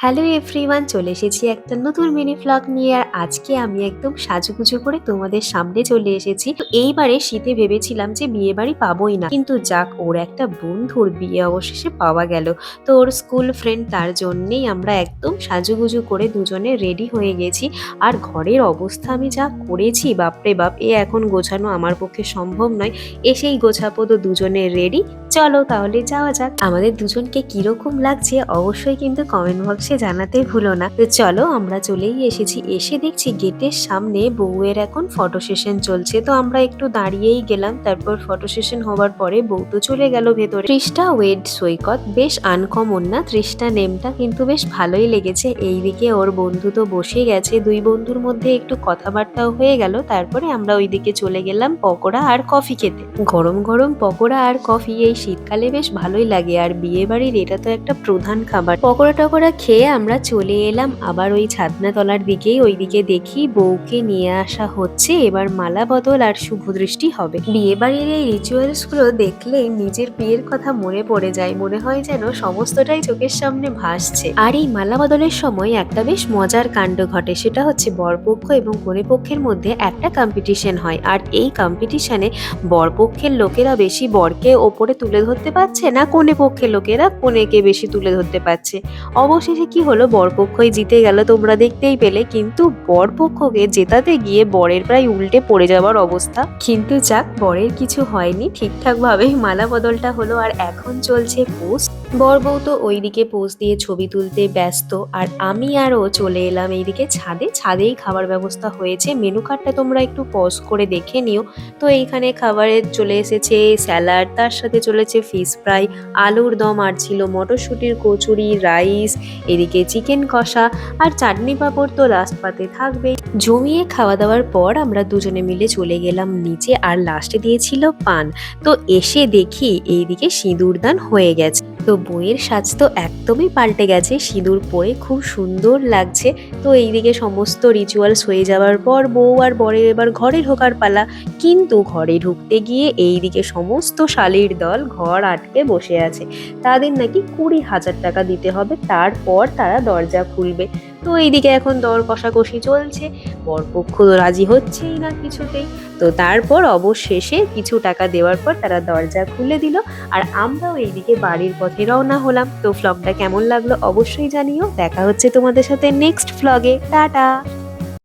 Hello everyone, চলে এসেছি একটা নতুন মিনি ভ্লগ নিয়ে। আর আজকে আমি একদম সাজুগুজু করে তোমাদের সামনে চলে এসেছি। তো এইবারে শীতে ভেবেছিলাম যে বিয়ে বাড়ি পাবোই না, কিন্তু যাক, ওর একটা বন্ধুর বিয়ে অবশেষে পাওয়া গেল। তো ওর স্কুল ফ্রেন্ড, তার জন্যেই আমরা একদম সাজুগুজু করে দুজনে রেডি হয়ে গেছি। আর ঘরের অবস্থা আমি যা করেছি, বাপরে বাপ, এ এখন গোছানো আমার পক্ষে সম্ভব নয়। এসেই গোছাবো, তো দুজনে রেডি। চলো তাহলে যাওয়া যাক। আমাদের দুজনকে কিরকম লাগছে অবশ্যই কিন্তু কমেন্ট বক্সে জানাতে ভুলো না। তো চলো, আমরা চলেই এসেছি। এসে দেখছি গেটের সামনে বউয়ের এখন ফটো সেশন চলছে। তো আমরা একটু দাঁড়িয়েই গেলাম। তারপর ফটো সেশন হওয়ার পরে বউ তো চলে গেল ভেতরে। তৃষ্টা ওয়েড সৈকত, বেশ আনকমন না তৃষ্টা নেমটা, কিন্তু বেশ ভালোই লেগেছে। এইদিকে ওর বন্ধু তো বসে গেছে, দুই বন্ধুর মধ্যে একটু কথাবার্তাও হয়ে গেল। তারপরে আমরা ওইদিকে চলে গেলাম পকোড়া আর কফি খেতে। গরম গরম পকোড়া আর কফি এই শীতকালে বেশ ভালোই লাগে। আর বিয়ে বাড়ির এটা তো একটা প্রধান খাবার। পকোড়া টকোড়া খেয়ে আমরা চলে এলাম আবার ওই ছাদনাতলার দিকেই। ওইদিকে দেখি বউকে নিয়ে আসা হচ্ছে। এবার মালা বদল আর শুভ দৃষ্টি হবে। বিয়ে বাড়ির এই রিচুয়ালস গুলো দেখলেই নিজের বিয়ের কথা মনে পড়ে যায়। মনে হয় যেন সমস্তটাই চোখের সামনে ভাসছে। আর এই মালা বদলের সময় একটা বেশ মজার কাণ্ড ঘটে। সেটা হচ্ছে বরপক্ষ এবং কনেপক্ষের মধ্যে একটা কম্পিটিশন হয়। আর এই কম্পিটিশনে বরপক্ষের লোকেরা বেশি বরকে ওপরে তুলে ধরতে পারছে, না কনে পক্ষের লোকেরা কনেকে বেশি তুলে ধরতে পারছে। অবশেষে কি হলো, বরপক্ষই জিতে গেল, তোমরা দেখতেই পেলে। কিন্তু বরপক্ষকে জেতাতে গিয়ে বরের প্রায় উল্টে পড়ে যাওয়ার অবস্থা। কিন্তু যাক, বরের কিছু হয়নি, ঠিকঠাক ভাবে মালা বদলটা হলো। আর এখন চলছে পোস্ট। বর বউ তো ওইদিকে পোস্ট দিয়ে ছবি তুলতে ব্যস্ত। আর আমি আরও চলে এলাম এইদিকে ছাদে। ছাদেই খাবার ব্যবস্থা হয়েছে। মেনু কার্ডটা তোমরা একটু পজ করে দেখে নিও। তো এইখানে খাবারে চলে এসেছে স্যালাড, তার সাথে চলেছে ফিশ ফ্রাই, আলুর দম, আর ছিল মটরশুঁটির কচুরি, রাইস, এদিকে চিকেন কষা, আর চাটনি পাঁপড় তো লাস্ট পাতে থাকবেই। জমিয়ে খাওয়া দাওয়ার পর আমরা দুজনে মিলে চলে গেলাম নিচে। আর লাস্টে দিয়েছিল পান। তো এসে দেখি এইদিকে সিঁদুরদান হয়ে গেছে। তো বইয়ের সাজ তো একদমই পাল্টে গেছে, সিঁদুর পরে খুব সুন্দর লাগছে। তো এইদিকে সমস্ত রিচুয়ালস হয়ে যাওয়ার পর বউ আর বরের এবার ঘরে ঢোকার পালা। কিন্তু ঘরে ঢুকতে গিয়ে এইদিকে সমস্ত শালির দল ঘর আটকে বসে আছে। তাদের নাকি 20,000 টাকা দিতে হবে, তারপর তারা দরজা খুলবে। তো এইদিকে এখন দর কষাকষি চলছে। বরপক্ষ তো রাজি হচ্ছেই না কিছুতেই। তো তারপর অবশেষে কিছু টাকা দেওয়ার পর তারা দরজা খুলে দিল। আর আমরাও এইদিকে বাড়ির পথে রওনা হলাম। তো ভ্লগটা কেমন লাগলো অবশ্যই জানিও। দেখা হচ্ছে তোমাদের সাথে নেক্সট ভ্লগে। টাটা।